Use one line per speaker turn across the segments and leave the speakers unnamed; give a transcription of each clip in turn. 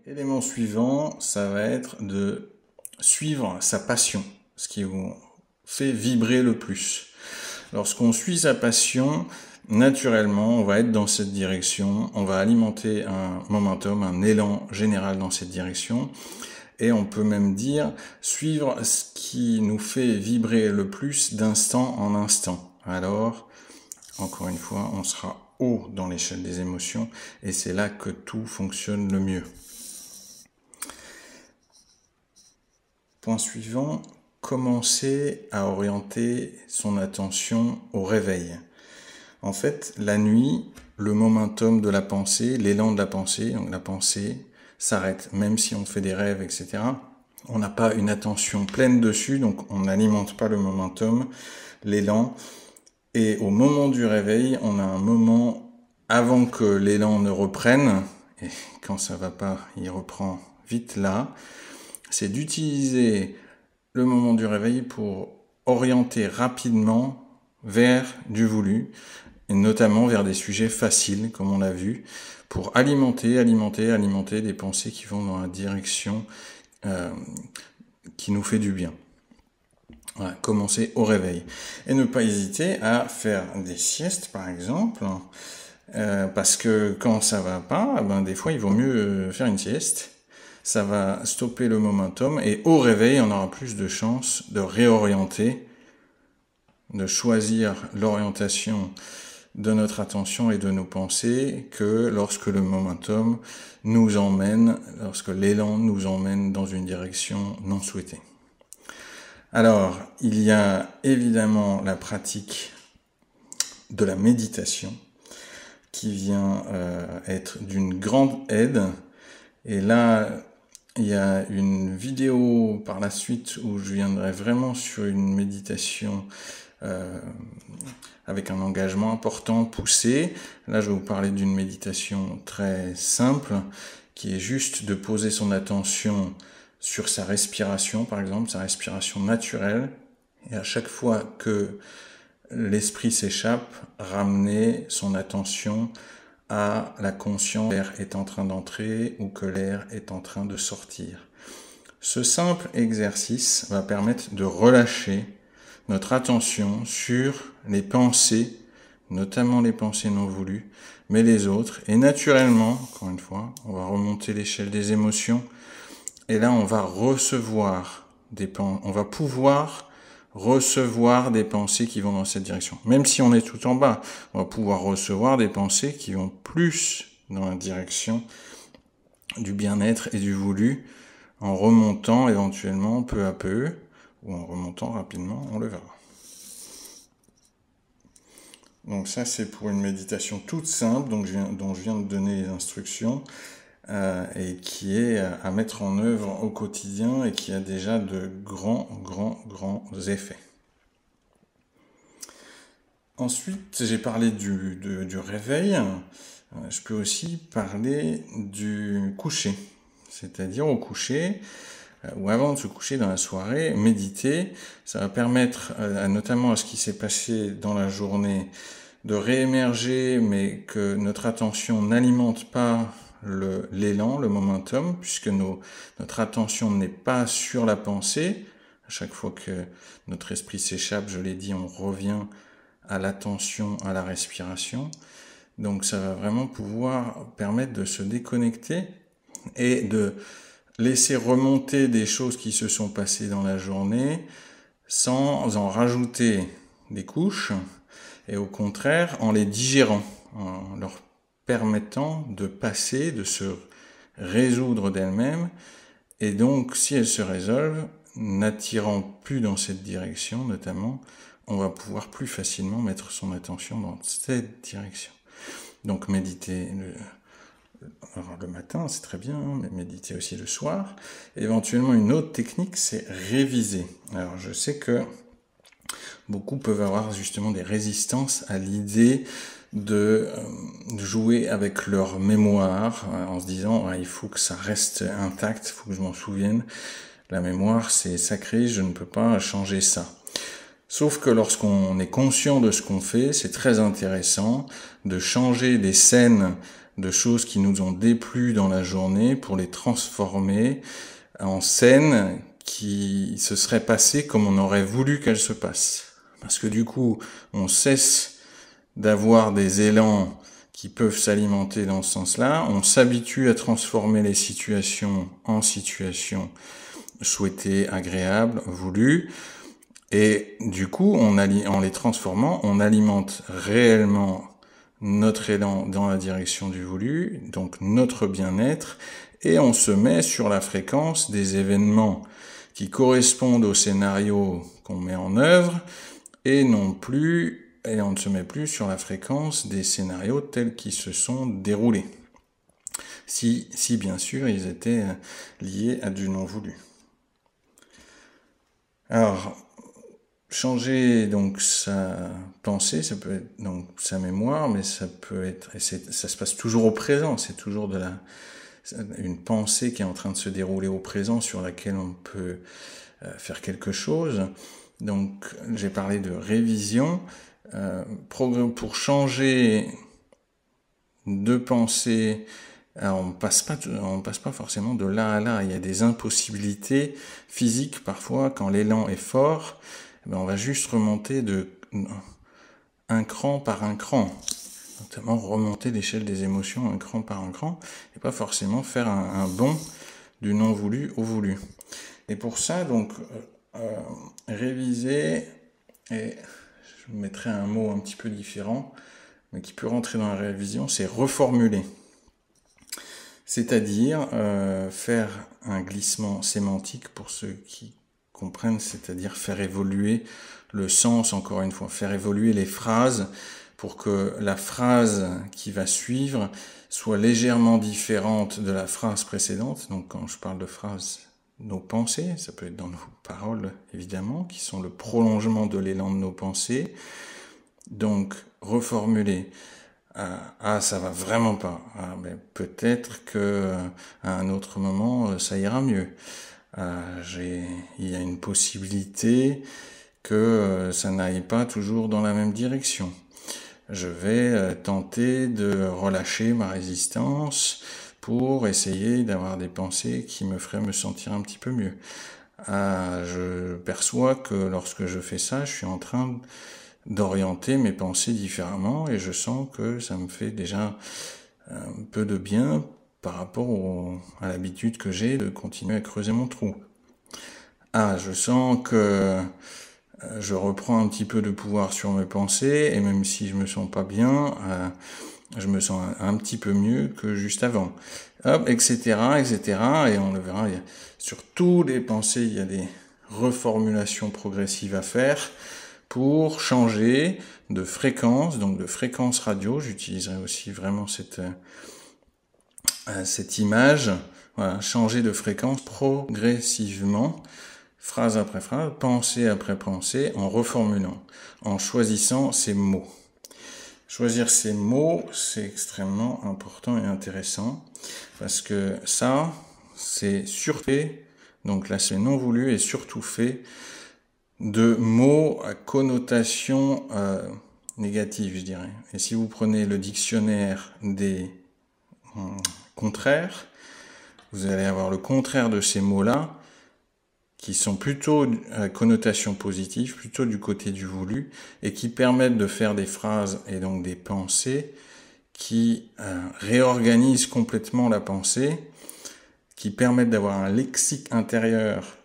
Élément suivant, ça va être de suivre sa passion, ce qui vous fait vibrer le plus. Lorsqu'on suit sa passion, naturellement, on va être dans cette direction, on va alimenter un momentum, un élan général dans cette direction, et on peut même dire suivre ce qui nous fait vibrer le plus d'instant en instant. Alors, encore une fois, on sera haut dans l'échelle des émotions, et c'est là que tout fonctionne le mieux. Point suivant, commencer à orienter son attention au réveil. En fait, la nuit, le momentum de la pensée, l'élan de la pensée, donc la pensée s'arrête, même si on fait des rêves, etc. On n'a pas une attention pleine dessus, donc on n'alimente pas le momentum, l'élan. Et au moment du réveil, on a un moment avant que l'élan ne reprenne, et quand ça va pas, il reprend vite là, c'est d'utiliser le moment du réveil pour orienter rapidement vers du voulu, et notamment vers des sujets faciles, comme on l'a vu, pour alimenter des pensées qui vont dans la direction qui nous fait du bien. Voilà, commencer au réveil. Et ne pas hésiter à faire des siestes, par exemple, parce que quand ça va pas, des fois, il vaut mieux faire une sieste. Ça va stopper le momentum et au réveil, on aura plus de chances de réorienter, de choisir l'orientation de notre attention et de nos pensées que lorsque le momentum nous emmène, lorsque l'élan nous emmène dans une direction non souhaitée. Alors, il y a évidemment la pratique de la méditation qui vient être d'une grande aide. Et là, il y a une vidéo par la suite où je viendrai vraiment sur une méditation avec un engagement important, poussé. Là, je vais vous parler d'une méditation très simple qui est juste de poser son attention sur sa respiration, par exemple, sa respiration naturelle. Et à chaque fois que l'esprit s'échappe, ramener son attention à la conscience que l'air est en train d'entrer ou que l'air est en train de sortir. Ce simple exercice va permettre de relâcher notre attention sur les pensées, notamment les pensées non voulues, mais les autres. Et naturellement, encore une fois, on va remonter l'échelle des émotions. Et là, on va pouvoir recevoir des pensées qui vont dans cette direction. Même si on est tout en bas, on va pouvoir recevoir des pensées qui vont plus dans la direction du bien-être et du voulu, en remontant éventuellement peu à peu, ou en remontant rapidement, on le verra. Donc ça, c'est pour une méditation toute simple, dont je viens de donner les instructions, et qui est à mettre en œuvre au quotidien et qui a déjà de grands effets. Ensuite, j'ai parlé du réveil. Je peux aussi parler du coucher, c'est-à-dire au coucher ou avant de se coucher dans la soirée, méditer. Ça va permettre, notamment à ce qui s'est passé dans la journée, de réémerger, mais que notre attention n'alimente pas l'élan, le momentum, puisque notre attention n'est pas sur la pensée. À chaque fois que notre esprit s'échappe, je l'ai dit, on revient à l'attention, à la respiration. Donc ça va vraiment pouvoir permettre de se déconnecter et de laisser remonter des choses qui se sont passées dans la journée sans en rajouter des couches, et au contraire en les digérant, en leur permettant de passer, de se résoudre d'elles-mêmes, et donc si elles se résolvent, n'attirant plus dans cette direction notamment, on va pouvoir plus facilement mettre son attention dans cette direction. Donc méditer le matin, c'est très bien, mais méditer aussi le soir. Et éventuellement, une autre technique, c'est réviser. Alors je sais que beaucoup peuvent avoir justement des résistances à l'idée de jouer avec leur mémoire en se disant il faut que ça reste intact, il faut que je m'en souvienne. La mémoire, c'est sacré, je ne peux pas changer ça. Sauf que lorsqu'on est conscient de ce qu'on fait, c'est très intéressant de changer des scènes de choses qui nous ont déplu dans la journée pour les transformer en scènes qui se seraient passées comme on aurait voulu qu'elles se passent. Parce que du coup, on cesse d'avoir des élans qui peuvent s'alimenter dans ce sens-là, on s'habitue à transformer les situations en situations souhaitées, agréables, voulues, et du coup, en les transformant, on alimente réellement notre élan dans la direction du voulu, donc notre bien-être, et on se met sur la fréquence des événements qui correspondent au scénario qu'on met en œuvre, et on ne se met plus sur la fréquence des scénarios tels qu'ils se sont déroulés. Si bien sûr ils étaient liés à du non voulu. Alors, changer donc sa pensée, ça peut être donc sa mémoire, mais ça peut être, et ça se passe toujours au présent, c'est toujours une pensée qui est en train de se dérouler au présent sur laquelle on peut faire quelque chose. Donc j'ai parlé de révision. Pour changer de pensée, alors on passe pas forcément de là à là. Il y a des impossibilités physiques parfois quand l'élan est fort. On va juste remonter de un cran par un cran, notamment remonter l'échelle des émotions un cran par un cran, et pas forcément faire un bond du non voulu au voulu. Et pour ça, donc, réviser, et je mettrai un mot un petit peu différent, mais qui peut rentrer dans la révision, c'est reformuler. C'est-à-dire faire un glissement sémantique pour ceux qui comprennent, c'est-à-dire faire évoluer le sens, encore une fois, faire évoluer les phrases pour que la phrase qui va suivre soit légèrement différente de la phrase précédente. Donc quand je parle de phrases, nos pensées, ça peut être dans nos paroles évidemment, qui sont le prolongement de l'élan de nos pensées. Donc reformuler. Ça va vraiment pas. Mais peut-être que à un autre moment ça ira mieux. Il y a une possibilité que ça n'aille pas toujours dans la même direction. Je vais tenter de relâcher ma résistance pour essayer d'avoir des pensées qui me feraient me sentir un petit peu mieux. Je perçois que lorsque je fais ça, je suis en train d'orienter mes pensées différemment et je sens que ça me fait déjà un peu de bien par rapport à l'habitude que j'ai de continuer à creuser mon trou. Je sens que je reprends un petit peu de pouvoir sur mes pensées et même si je me sens pas bien, je me sens un petit peu mieux que juste avant. Etc. Et on le verra, sur toutes les pensées, il y a des reformulations progressives à faire pour changer de fréquence, donc de fréquence radio. J'utiliserai aussi vraiment cette image. Voilà, changer de fréquence progressivement, phrase après phrase, pensée après pensée, en reformulant, en choisissant ces mots. Choisir ces mots, c'est extrêmement important et intéressant, parce que ça, c'est surfait, donc l'aspect non voulu est surtout fait de mots à connotation négative, je dirais. Et si vous prenez le dictionnaire des contraires, vous allez avoir le contraire de ces mots-là, qui sont plutôt à connotation positive, plutôt du côté du voulu, et qui permettent de faire des phrases et donc des pensées qui réorganisent complètement la pensée, qui permettent d'avoir un lexique intérieur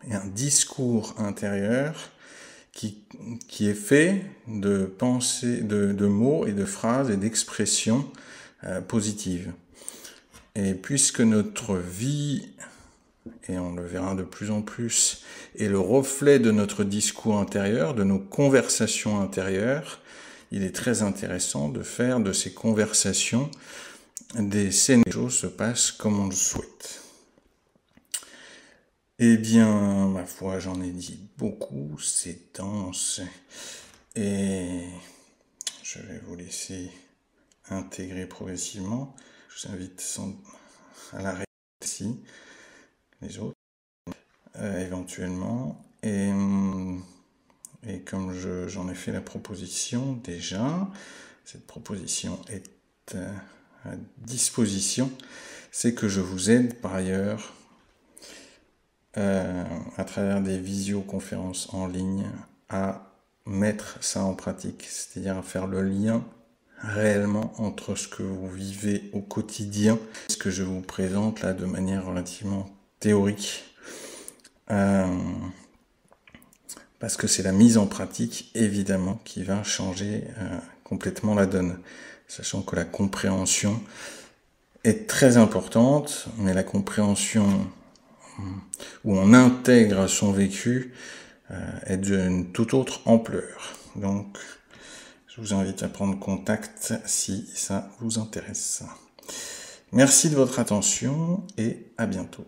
et un discours intérieur qui est fait de pensées, de mots et de phrases et d'expressions positives. Et puisque notre vie, et on le verra de plus en plus, est le reflet de notre discours intérieur, de nos conversations intérieures, il est très intéressant de faire de ces conversations des scènes où les choses se passent comme on le souhaite. Eh bien, ma foi, j'en ai dit beaucoup, c'est dense. Et je vais vous laisser intégrer progressivement. Je vous invite à la réflexion, les autres, éventuellement. Et comme j'en ai fait la proposition déjà, cette proposition est disposition, c'est que je vous aide par ailleurs à travers des visioconférences en ligne à mettre ça en pratique, c'est-à-dire à faire le lien réellement entre ce que vous vivez au quotidien, ce que je vous présente là de manière relativement théorique, parce que c'est la mise en pratique évidemment qui va changer complètement la donne, sachant que la compréhension est très importante, mais la compréhension où on intègre son vécu est d'une toute autre ampleur. Donc, je vous invite à prendre contact si ça vous intéresse. Merci de votre attention et à bientôt.